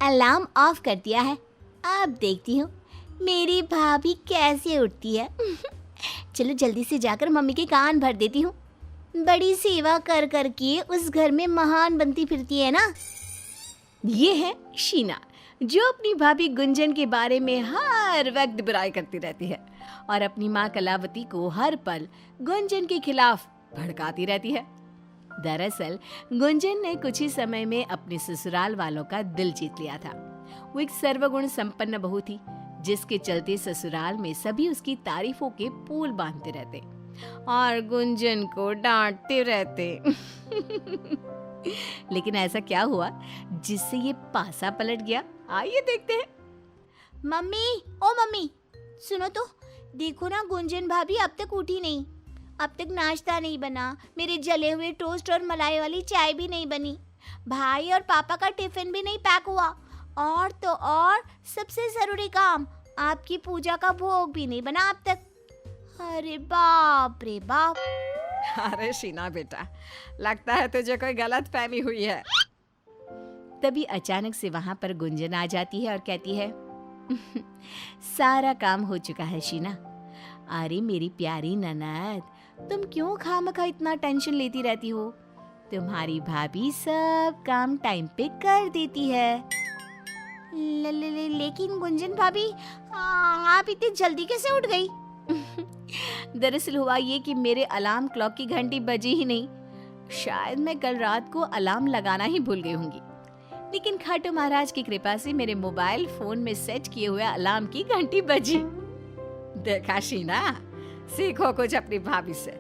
Alarm off कर दिया है। अब देखती हूँ मेरी भाभी कैसे उठती है। चलो जल्दी से जाकर मम्मी के कान भर देती हूँ। बड़ी सेवा कर कर के उस घर में महान बनती फिरती है ना। ये है शीना, जो अपनी भाभी गुंजन के बारे में हर वक्त बुराई करती रहती है और अपनी माँ कलावती को हर पल गुंजन के खिलाफ भड़काती रहती है। दरअसल गुंजन ने कुछ ही समय में अपने ससुराल वालों का दिल जीत लिया था। वो एक सर्वगुण संपन्न बहू थी, जिसके चलते ससुराल में सभी उसकी तारीफों के पुल बांधते रहते और गुंजन को डांटते रहते। लेकिन ऐसा क्या हुआ जिससे ये पासा पलट गया? आइए देखते हैं। मम्मी, ओ मम्मी, सुनो तो, देखो ना गुंजन भाभी अब तक उठी नहीं। अब तक नाश्ता नहीं बना, मेरे जले हुए टोस्ट और मलाई वाली चाय भी नहीं बनी, भाई और पापा का टिफिन भी नहीं पैक हुआ, और तो और सबसे जरूरी काम, आपकी पूजा का भोग भी नहीं बना अब तक। अरे बाप रे बाप। अरे शीना बेटा, लगता है तुझे कोई गलत फहमी हुई है। तभी अचानक से वहां पर गुंजन आ जाती है और कहती है, सारा काम हो चुका है शीना। अरे मेरी प्यारी ननद, तुम क्यों खामखा इतना टेंशन लेती रहती हो? तुम्हारी भाभी सब काम टाइम पे कर देती है। लेकिन गुंजन भाभी, आप इतनी जल्दी कैसे उठ गई? दरअसल हुआ ये कि मेरे अलार्म क्लॉक की घंटी बजी ही नहीं। शायद मैं कल रात को अलार्म लगाना ही भूल गई होंगी, लेकिन खाटू महाराज की कृपा से मेरे मोबाइल फोन में सेट किए हुए अलार्म की घंटी बजी। देखा शीना, सीखो कुछ अपनी भाभी से।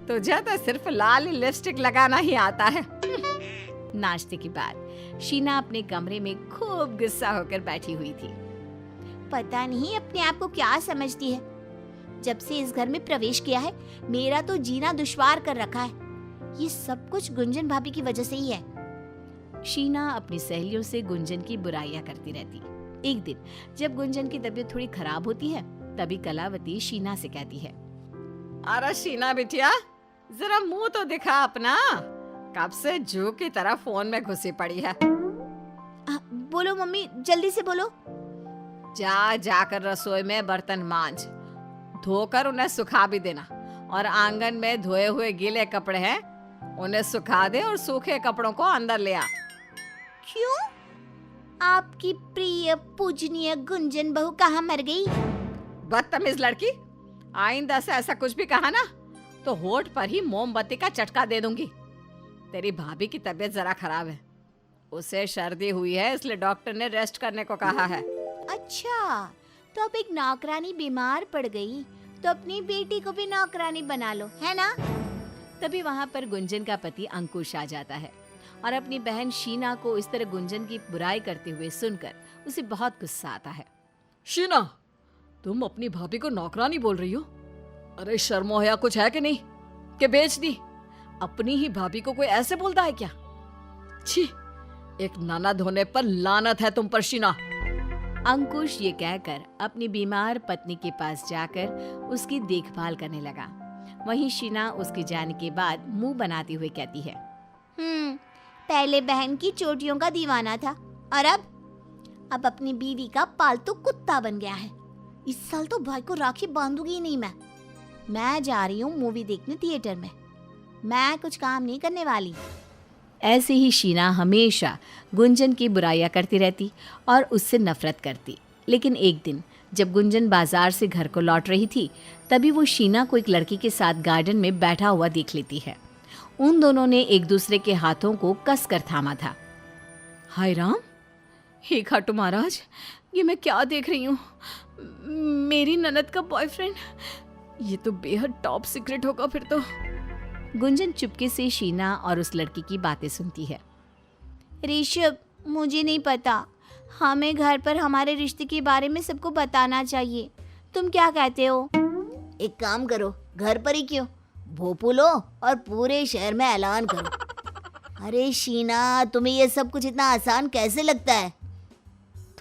तुझे तो सिर्फ लाल लिपस्टिक लगाना ही आता है। नाश्ते के बाद शीना अपने कमरे में खूब गुस्सा होकर बैठी हुई थी। पता नहीं अपने आप को क्या समझती है। जब से इस घर में प्रवेश किया है, मेरा तो जीना दुश्वार कर रखा है। ये सब कुछ गुंजन भाभी की वजह से ही है। शीना अपनी सहेलियों से गुंजन की बुराइयां करती रहती। एक दिन जब गुंजन की तबीयत थोड़ी खराब होती है, तभी कलावती शीना से कहती है, अरे शीना बिटिया, जरा मुंह तो दिखा अपना। कब से जू की तरह फोन में घुसी पड़ी है। बोलो मम्मी, जल्दी से बोलो। जाकर रसोई में बर्तन मांज, धोकर उन्हें सुखा भी देना, और आंगन में धोए हुए गीले कपड़े हैं, उन्हें सुखा दे और सूखे कपड़ों को अंदर ले आ। क्यों? आपकी प्रिय पूजनीय गुंजन बहू कहाँ मर गई? बदतमीज लड़की, आइंदा से ऐसा कुछ भी कहा ना तो होठ पर ही मोमबत्ती का चटका दे दूंगी। तेरी भाभी की तबीयत जरा खराब है, उसे सर्दी हुई है, इसलिए डॉक्टर ने रेस्ट करने को कहा है। अच्छा, तो अब एक नौकरानी बीमार पड़ गई तो अपनी बेटी को भी नौकरानी बना लो, है ना? तभी वहाँ पर गुंजन का पति अंकुश आ जाता है और अपनी बहन शीना को इस तरह गुंजन की बुराई करते हुए सुनकर उसे बहुत गुस्सा आता है। शीना, तुम अपनी भाभी को नौकरानी बोल रही हो? अरे शर्मो या कुछ है कि नहीं, कि बेच दी? अपनी ही भाभी को कोई ऐसे बोलता है क्या? छी, एक ननद होने पर लानत है तुम पर शीना। अंकुश ये कहकर अपनी बीमार पत्नी के पास जाकर उसकी देखभाल करने लगा। वहीं शीना उसके जाने के बाद मुंह बनाते हुए कहती है, पहले बहन की चोटियों का दीवाना था और अब अपनी बीवी का पालतू कुत्ता बन गया है। इस साल तो भाई को राखी बांधूंगी ही नहीं मैं जा रही हूँ मूवी देखने थिएटर में। मैं कुछ काम नहीं करने वाली। ऐसे ही शीना हमेशा गुंजन की बुराइयां करती रहती और उससे नफरत करती। लेकिन एक दिन जब गुंजन बाजार से घर को लौट रही थी, तभी वो शीना को एक लड़की के साथ गार्डन में बैठा हुआ देख लेती है। उन दोनों ने एक दूसरे के हाथों को कसकर थामा था। हाय राम, हे खाटू महाराज, ये मैं क्या देख रही हूँ? मेरी ननद का बॉयफ्रेंड, ये तो बेहद टॉप सीक्रेट होगा फिर तो। गुंजन चुपके से शीना और उस लड़की की बातें सुनती है। ऋषभ, मुझे नहीं पता, हमें घर पर हमारे रिश्ते के बारे में सबको बताना चाहिए। तुम क्या कहते हो? एक काम करो, घर पर ही क्यों, भोपू लो और पूरे शहर में ऐलान करो। अरे शीना, तुम्हें ये सब कुछ इतना आसान कैसे लगता है?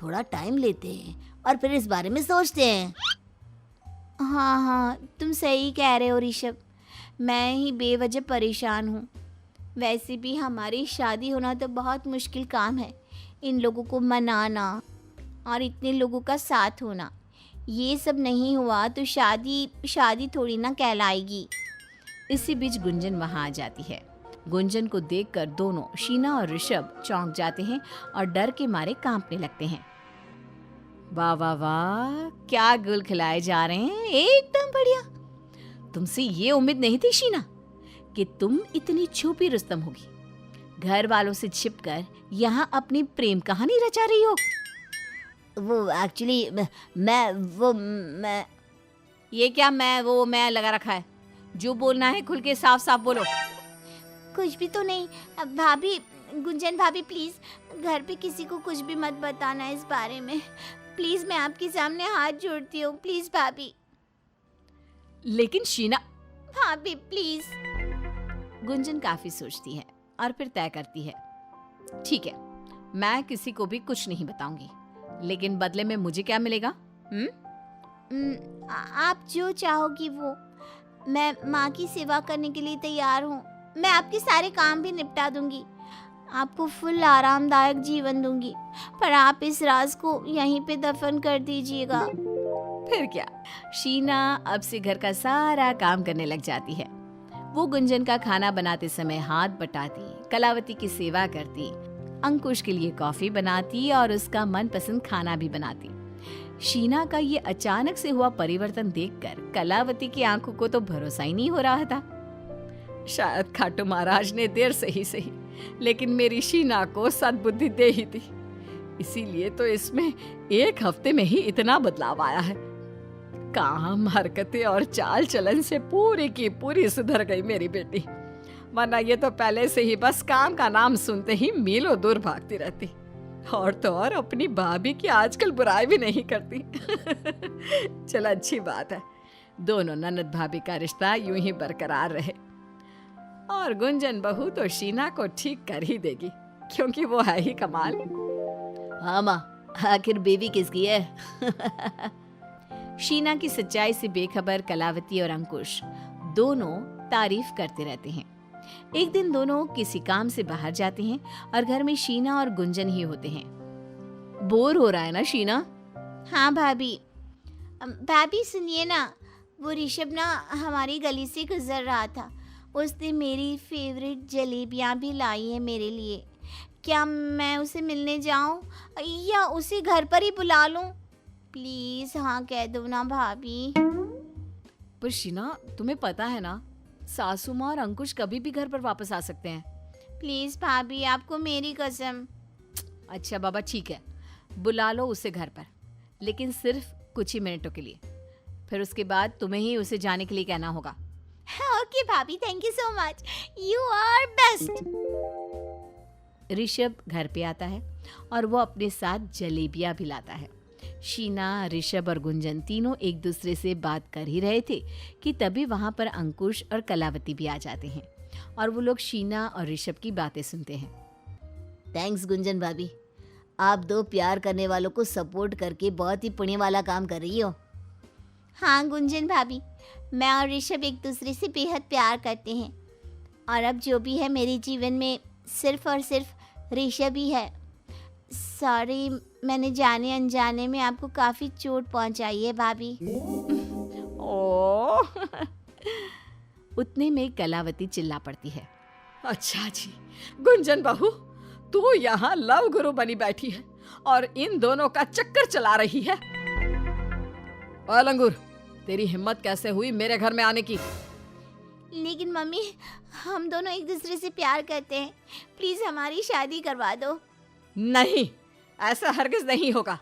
थोड़ा टाइम लेते हैं और फिर इस बारे में सोचते हैं। हाँ, तुम सही कह रहे हो ऋषभ, मैं ही बेवजह परेशान हूँ। वैसे भी हमारी शादी होना तो बहुत मुश्किल काम है, इन लोगों को मनाना और इतने लोगों का साथ होना, ये सब नहीं हुआ तो शादी थोड़ी ना कहलाएगी। इसी बीच गुंजन वहां आ जाती है। गुंजन को देखकर दोनों शीना और ऋषभ चौंक जाते हैं और डर के मारे कांपने लगते हैं। वाह वाह वाह, क्या गुल खिलाए जा रहे हैं, एकदम बढ़िया। तुमसे ये उम्मीद नहीं थी शीना कि तुम इतनी छुपी रुस्तम होगी। घर वालों से छिपकर यहाँ अपनी प्रेम कहानी रचा रही हो। वो एक्चुअली मैं ये क्या मैं लगा रखा है? जो बोलना है खुल के साफ साफ बोलो। कुछ भी तो नहीं। भाभी, गुंजन भाभी, प्लीज घर पे किसी को कुछ भी मत बताना इस बारे में। प्लीज, मैं आपके सामने हाथ जोड़ती हूँ, प्लीज भाभी। लेकिन शीना, भाभी प्लीज। गुंजन काफी सोचती है और फिर तय करती है, ठीक है, मैं किसी को भी कुछ नहीं बताऊंगी, लेकिन बदले में मुझे क्या मिलेगा? आप जो चाहोगी वो। मैं माँ की सेवा करने के लिए तैयार हूँ। मैं आपके सारे काम भी निपटा दूंगी, आपको फुल आरामदायक जीवन दूंगी, पर आप इस राज को यहीं पे दफन कर दीजिएगा। फिर क्या, शीना अब से घर का सारा काम करने लग जाती है। वो गुंजन का खाना बनाते समय हाथ बटाती, कलावती की सेवा करती, अंकुश के लिए कॉफी बनाती और उसका मनपसंद खाना भी बनाती। शीना का ये अचानक से हुआ परिवर्तन देखकर कलावती की आंखों को तो भरोसा ही नहीं हो रहा था। शायद खाटू महाराज ने देर से ही सही, लेकिन मेरी शीना को सद्बुद्धि दे ही दी, इसीलिए तो इसमें एक हफ्ते में ही इतना बदलाव आया है। काम, हरकतें और चाल चलन से पूरी की पूरी सुधर गई मेरी बेटी, वरना ये तो पहले से ही बस काम का नाम सुनते ही मीलों दूर भागती रहती। और तो और अपनी भाभी की आजकल बुराई भी नहीं करती। चल, अच्छी बात है, दोनों ननद भाभी का रिश्ता यूं ही बरकरार रहे। और गुंजन बहू तो शीना को ठीक कर ही देगी, क्योंकि वो है ही कमाल। हाँ माँ, आखिर बेबी किसकी है? शीना की सच्चाई से बेखबर कलावती और अंकुश दोनों तारीफ करते रहते हैं। एक दिन दोनों किसी काम से बाहर जाते हैं और घर में शीना और गुंजन ही होते हैं। बोर हो रहा है ना शीना? हाँ भाभी। भाभी सुनिए ना, वो ऋषभ ना हमारी गली से गुजर रहा था, उसने मेरी फेवरेट जलेबियाँ भी लाई है मेरे लिए। क्या मैं उसे मिलने जाऊँ या उसे घर पर ही बुला लूँ? प्लीज हाँ कह दो ना भाभी। पर शीना, तुम्हें पता है ना, सासू माँ और अंकुश कभी भी घर पर वापस आ सकते हैं। प्लीज भाभी, आपको मेरी कसम। अच्छा बाबा, ठीक है, बुला लो उसे घर पर, लेकिन सिर्फ कुछ ही मिनटों के लिए। फिर उसके बाद तुम्हें ही उसे जाने के लिए कहना होगा। ओके भाभी, thank you so much, you are best. Rishabh घर पे आता है और वो अपने साथ जलेबियां भी लाता है। शीना, ऋषभ और गुंजन तीनों एक दूसरे से बात कर ही रहे थे कि तभी वहां पर अंकुश और कलावती भी आ जाते हैं और वो लोग शीना और ऋषभ की बातें सुनते हैं। थैंक्स गुंजन भाभी, आप दो प्यार करने वालों को सपोर्ट करके बहुत ही पुण्य वाला काम कर रही हो। हाँ गुंजन भाभी, मैं और ऋषभ एक दूसरे से बेहद प्यार करते हैं और अब जो भी है मेरे जीवन में सिर्फ और सिर्फ ऋषभ ही है। सॉरी, मैंने जाने अनजाने में आपको काफ़ी चोट पहुंचाई है भाभी। ओह! उतने में कलावती चिल्ला पड़ती है। अच्छा जी, गुंजन बहू, तू यहाँ लव गुरु बनी बैठी है और इन दोनों का चक्कर चला रही है। ओए लंगूर, तेरी हिम्मत कैसे हुई मेरे घर में आने की? लेकिन मम्मी, हम दोनों एक दूसरे से प्यार करते हैं, प्लीज हमारी शादी करवा दो। नहीं, ऐसा हरगिज नहीं होगा।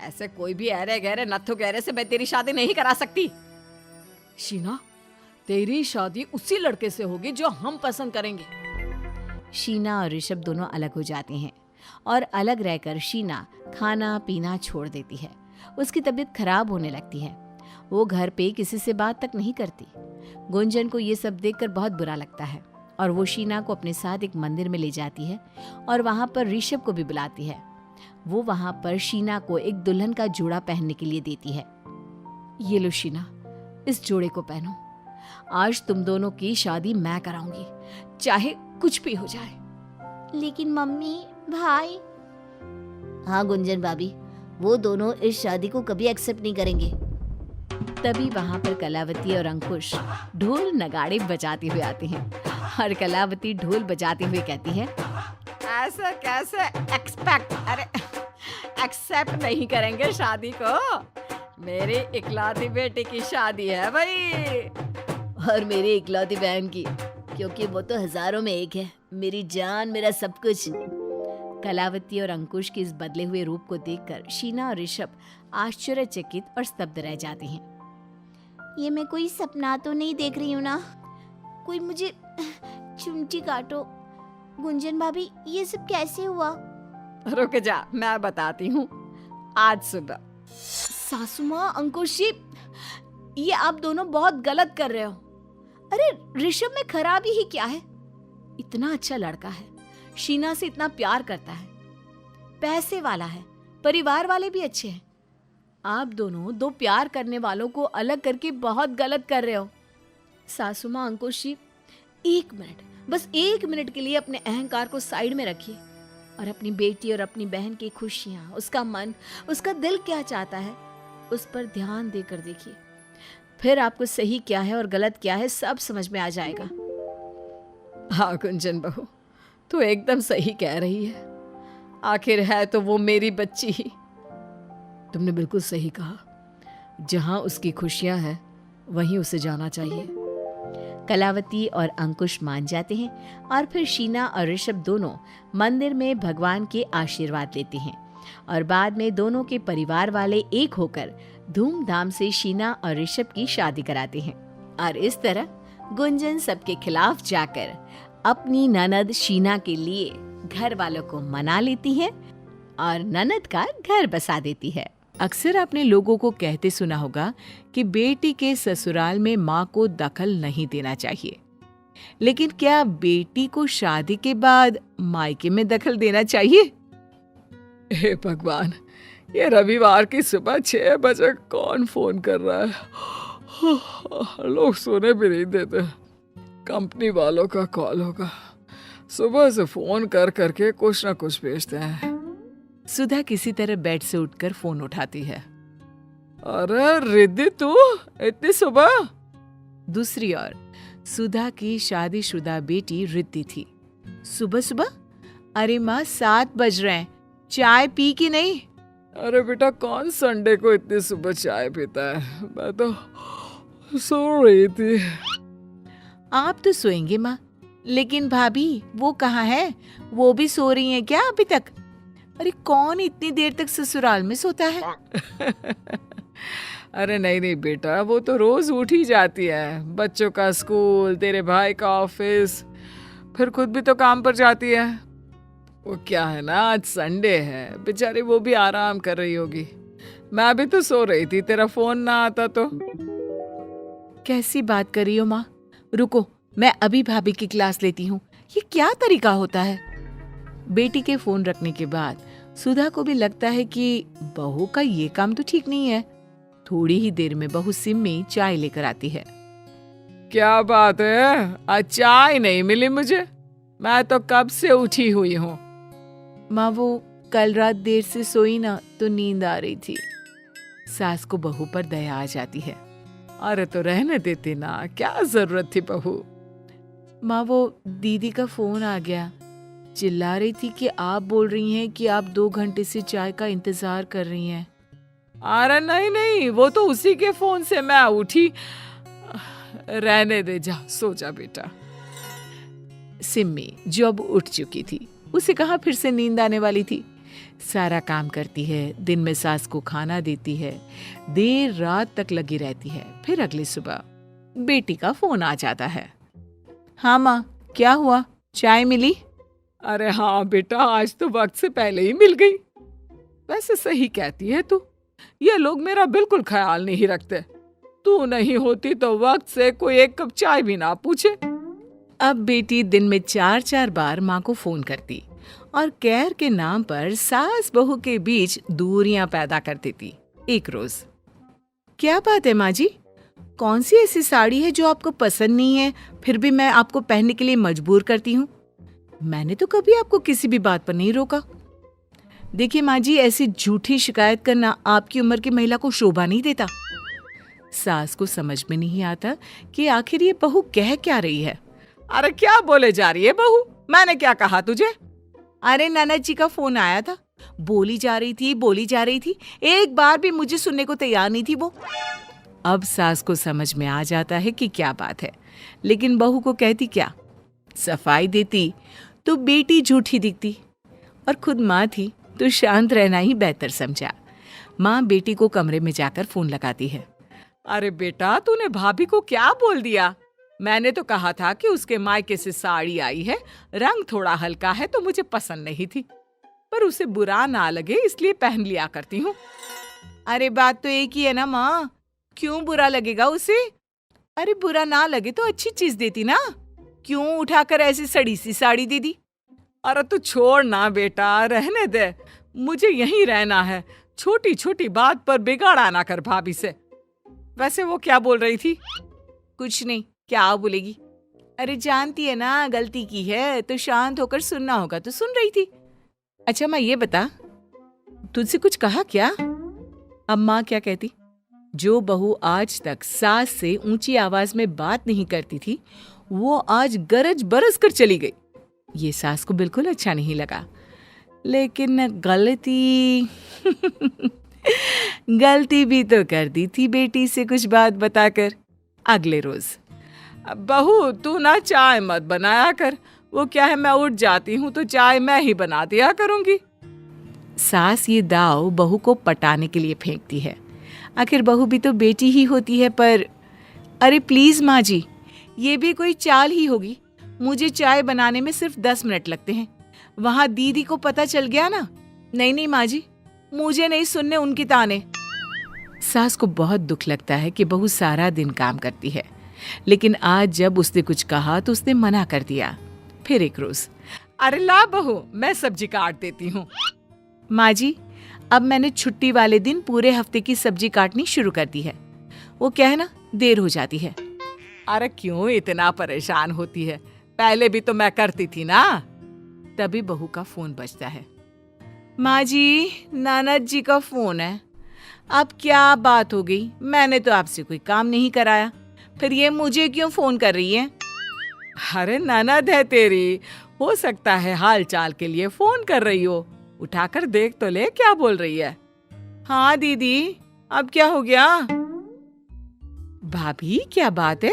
ऐसे कोई भी अरे गहरे नत्थु गहरे से मैं तेरी शादी नहीं करा सकती। शीना, तेरी शादी उसी लड़के से होगी जो हम पसंद करेंगे। शीना और ऋषभ दोनों अलग हो जाते हैं और अलग रहकर शीना खाना पीना छोड़ देती है। उसकी तबीयत खराब होने लगती है। वो घर पे किसी से बात तक नहीं करती। गुंजन को ये सब देखकर बहुत बुरा लगता है और वो शीना को अपने साथ एक मंदिर में ले जाती है और वहाँ पर ऋषभ को भी बुलाती है। वो वहाँ पर शीना को एक दुल्हन का जोड़ा पहनने के लिए देती है। ये लो शीना, इस जोड़े को पहनो। आज तुम दोनों की शादी मैं कराऊंगी, चाहे कुछ भी हो जाए। लेकिन मम्मी, भाई। हाँ गुंजन भाभी, वो दोनों इस शादी को कभी एक्सेप्ट नहीं करेंगे। तभी वहां पर कलावती और अंकुश ढोल नगाड़े बजाते हुए आते हैं और कलावती ढोल बजाते हुए कहती है, ऐसा कैसे एक्सेप्ट नहीं करेंगे शादी को? मेरी इकलौती बेटी की शादी है भाई। और मेरी इकलौती बहन की, क्योंकि वो तो हजारों में एक है, मेरी जान, मेरा सब कुछ। कलावती और अंकुश के इस बदले हुए रूप को देखकर शीना और ऋषभ आश्चर्यचकित और स्तब्ध रह जाते हैं। ये मैं कोई सपना तो नहीं देख रही हूँ ना? कोई मुझे चुंटी काटो। गुंजन भाभी, ये सब कैसे हुआ? रुक जा, मैं बताती हूँ। आज सुबह। सासू माँ, अंकुश जी, ये आप दोनों बहुत गलत कर रहे हो। अरे ऋषभ में खराबी ही क्या है? इतना अच्छा लड़का है, शीना से इतना प्यार करता है, पैसे वाला है, परिवार वाले भी अच्छे हैं। आप दोनों दो प्यार करने वालों को अलग करके बहुत गलत कर रहे हो। सासू माँ, अंकुश जी, 1 मिनट, बस 1 मिनट के लिए अपने अहंकार को साइड में रखिए और अपनी बेटी और अपनी बहन की खुशियाँ, उसका मन, उसका दिल क्या चाहता है, उस पर ध्यान देकर देखिए। फिर आपको सही क्या है और गलत क्या है सब समझ में आ जाएगा। हाँ गुंजन बहू, तू एकदम सही कह रही है। आखिर है तो वो मेरी बच्ची ही। तुमने बिल्कुल सही कहा, जहां उसकी खुशियां हैं वहीं उसे जाना चाहिए। कलावती और अंकुश मान जाते हैं और फिर शीना और ऋषभ दोनों मंदिर में भगवान के आशीर्वाद लेते हैं और बाद में दोनों के परिवार वाले एक होकर धूमधाम से शीना और ऋषभ की शादी कराते हैं। और इस तरह गुंजन सबके खिलाफ जाकर अपनी ननद शीना के लिए घर वालों को मना लेती है और ननद का घर बसा देती है। अक्सर आपने लोगों को कहते सुना होगा कि बेटी के ससुराल में माँ को दखल नहीं देना चाहिए, लेकिन क्या बेटी को शादी के बाद मायके में दखल देना चाहिए? हे भगवान, ये रविवार की सुबह 6 बजे कौन फोन कर रहा है? लोग सोने भी नहीं देते। कंपनी वालों का कॉल होगा। सुबह से फोन कर करके कुछ ना कुछ भेजते हैं। सुधा किसी तरह बेड से उठकर फोन उठाती है। अरे रिद्धि, तू इतनी सुबह? दूसरी ओर सुधा की शादीशुदा बेटी रिद्धि थी। सुबह सुबह? अरे माँ, 7 बज रहे हैं, चाय पी कि नहीं? अरे बेटा, कौन संडे को इतनी सुबह चाय पीता है? मैं तो सो रही थी। आप तो सोएंगे माँ, लेकिन भाभी वो कहाँ है? वो भी सो रही हैं क्या अभी तक? अरे कौन इतनी देर तक ससुराल में सोता है? अरे नहीं नहीं बेटा, वो तो रोज उठ ही जाती है। बच्चों का स्कूल, तेरे भाई का ऑफिस, फिर खुद भी तो काम पर जाती है। वो क्या है ना, आज संडे है, बेचारी वो भी आराम कर रही होगी। मैं भी तो सो रही थी, तेरा फोन ना आता तो। कैसी बात कर रही हो माँ? रुको, मैं अभी भाभी की क्लास लेती हूँ। ये क्या तरीका होता है? बेटी के फोन रखने के बाद सुधा को भी लगता है कि बहू का ये काम तो ठीक नहीं है। थोड़ी ही देर में बहू सिम्मी चाय लेकर आती है। क्या बात है, आज चाय नहीं मिली मुझे? मैं तो कब से उठी हुई हूँ। माँ, वो कल रात देर से सोई ना तो नींद आ रही थी। सास को बहू पर दया आ जाती है। अरे तो रहने देती ना, क्या जरूरत थी बहू? माँ, वो दीदी का फोन आ गया। चिल्ला रही थी कि आप बोल रही हैं कि आप 2 घंटे से चाय का इंतजार कर रही हैं। अरे नहीं नहीं, वो तो उसी के फोन से मैं उठी। रहने दे, जा सो जा बेटा। सिम्मी जो अब उठ चुकी थी, उसे कहाँ फिर से नींद आने वाली थी। सारा काम करती है, दिन में सास को खाना देती है, देर रात तक लगी रहती है। फिर अगली सुबह बेटी का फोन आ जाता है। हाँ माँ, क्या हुआ? चाय मिली? अरे हाँ बेटा, आज तो वक्त से पहले ही मिल गई। वैसे सही कहती है तू, ये लोग मेरा बिल्कुल ख्याल नहीं रखते। तू नहीं होती तो वक्त से कोई 1 कप चाय भी ना पूछे। अब बेटी दिन में 4-4 बार माँ को फोन करती और केयर के नाम पर सास बहू के बीच दूरियां पैदा कर देती। एक रोज, क्या बात है माँ जी? कौन सी ऐसी साड़ी है जो आपको पसंद नहीं है, फिर भी मैं आपको पहनने के लिए मजबूर करती हूँ? मैंने तो कभी आपको किसी भी बात पर नहीं रोका। देखिए माँ जी, ऐसी झूठी शिकायत करना आपकी उम्र की महिला को शोभा नहीं देता। सास को समझ में नहीं आता कि आखिर ये बहू कह क्या रही है। अरे क्या बोले जा रही है बहू? मैंने क्या कहा तुझे? अरे ननद जी का फोन आया था, बोली जा रही थी, एक बार भी मुझे सुनने को तैयार नहीं थी वो। अब सास को समझ में आ जाता है कि क्या बात है, लेकिन बहू को कहती क्या? सफाई देती तो बेटी झूठी दिखती, और खुद माँ थी तो शांत रहना ही बेहतर समझा। माँ बेटी को कमरे में जाकर फोन लगाती है। अरे बेटा, तूने भाभी को क्या बोल दिया? मैंने तो कहा था कि उसके मायके से साड़ी आई है, रंग थोड़ा हल्का है तो मुझे पसंद नहीं थी, पर उसे बुरा ना लगे इसलिए पहन लिया करती हूँ। अरे बात तो एक ही है ना माँ, क्यों बुरा लगेगा उसे? अरे बुरा ना लगे तो अच्छी चीज देती ना, क्यों उठाकर ऐसी सड़ी सी साड़ी दे दी? अरे तू छोड़ ना बेटा, रहने दे, मुझे यहीं रहना है। छोटी छोटी बात पर बिगाड़ा ना कर भाभी से। वैसे वो क्या बोल रही थी? कुछ नहीं, क्या बोलेगी? अरे जानती है ना गलती की है तो शांत होकर सुनना होगा तो सुन रही थी। अच्छा माँ ये बता, तुझसे कुछ कहा क्या? अब माँ क्या कहती? जो बहू आज तक सास से ऊंची आवाज में बात नहीं करती थी, वो आज गरज बरस कर चली गई। ये सास को बिल्कुल अच्छा नहीं लगा, लेकिन गलती गलती भी तो कर दी थी बेटी से कुछ बात बताकर। अगले रोज, बहू तू ना चाय मत बनाया कर, वो क्या है मैं उठ जाती हूँ तो चाय मैं ही बना दिया करूंगी। सास ये दाव बहू को पटाने के लिए फेंकती है। आखिर बहू भी तो बेटी ही होती है। पर अरे प्लीज माँ जी, ये भी कोई चाल ही होगी। मुझे चाय बनाने में सिर्फ 10 मिनट लगते हैं, वहां दीदी को पता चल गया ना। नहीं माँ जी, मुझे नहीं सुनने उनकी ताने। सास को बहुत दुख लगता है कि बहू सारा दिन काम करती है, लेकिन आज जब उसने कुछ कहा तो उसने मना कर दिया। फिर एक रोज, अरे ला बहू, मैं सब्जी काट देती हूँ। माँ जी, अब मैंने छुट्टी वाले दिन पूरे हफ्ते की सब्जी काटनी शुरू कर दी है। वो क्या है ना, देर हो जाती है। अरे क्यों इतना परेशान होती है? पहले भी तो मैं करती थी ना। तभी बहू का फोन बजता है। माँ जी, ननद जी का फोन है। अब क्या बात हो गई? मैंने तो आपसे कोई काम नहीं कराया, फिर ये मुझे क्यों फोन कर रही है? अरे ननद है तेरी, हो सकता है हाल चाल के लिए फोन कर रही हो। उठाकर देख तो ले क्या बोल रही है। हाँ दीदी, अब क्या हो गया? भाभी क्या बात है?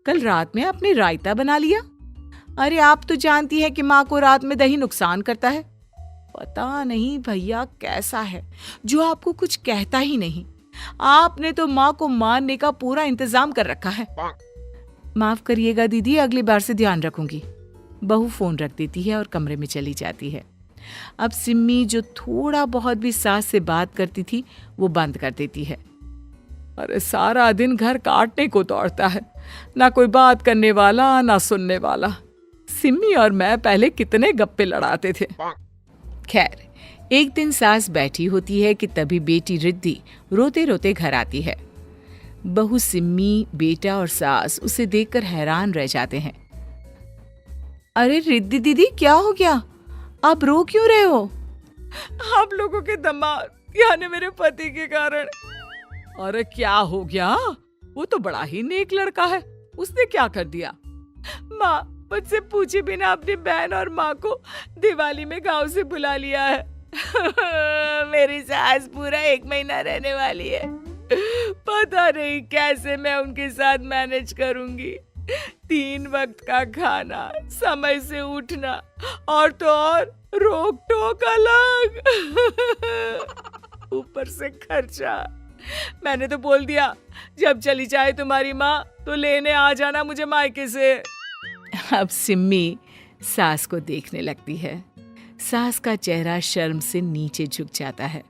कल रात में आपने रायता बना लिया। अरे आप तो जानती है कि माँ को रात में दही नुकसान करता है। पता नहीं भैया कैसा है जो आपको कुछ कहता ही नहीं। आपने तो माँ को मारने का पूरा इंतजाम कर रखा है। माफ करिएगा दीदी, अगली बार से ध्यान रखूंगी। बहू फोन रख देती है और कमरे में चली जाती है। अब सिम्मी जो थोड़ा बहुत भी सास से बात करती थी वो बंद कर देती है। अरे सारा दिन घर काटने को दौड़ता है, ना कोई बात करने वाला ना सुनने वाला। सिम्मी और मैं पहले कितने गप्पे लड़ाते थे। खैर, एक दिन सास बैठी होती है कि तभी बेटी रिद्धि रोते रोते घर आती है। बहू सिम्मी, बेटा और सास उसे देखकर हैरान रह जाते हैं। अरे रिद्धि दीदी, क्या हो गया? आप रो क्यों रहे हो? आप लोगों के दिमाग यानी मेरे पति के कारण। अरे क्या हो गया? वो तो बड़ा ही नेक लड़का है, उसने क्या कर दिया? माँ मुझसे पूछे बिना अपनी बहन और माँ को दिवाली में गांव से बुला लिया है। मेरी सास पूरा 1 महीना रहने वाली है। पता नहीं कैसे मैं उनके साथ मैनेज करूंगी। 3 वक्त का खाना, समय से उठना, और तो और रोक टोक अलग। ऊपर से खर्चा। मैंने तो बोल दिया, जब चली जाए तुम्हारी माँ तो लेने आ जाना मुझे मायके से। अब सिम्मी सास को देखने लगती है। सास का चेहरा शर्म से नीचे झुक जाता है।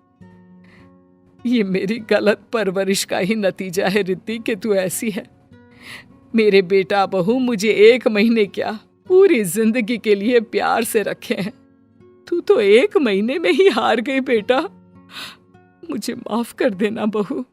ये मेरी गलत परवरिश का ही नतीजा है रिद्धि कि तू ऐसी है। मेरे बेटा बहू मुझे 1 महीने क्या, पूरी जिंदगी के लिए प्यार से रखे हैं। तू तो 1 महीने में ही हार गई बेटा। मुझे माफ कर देना बहू।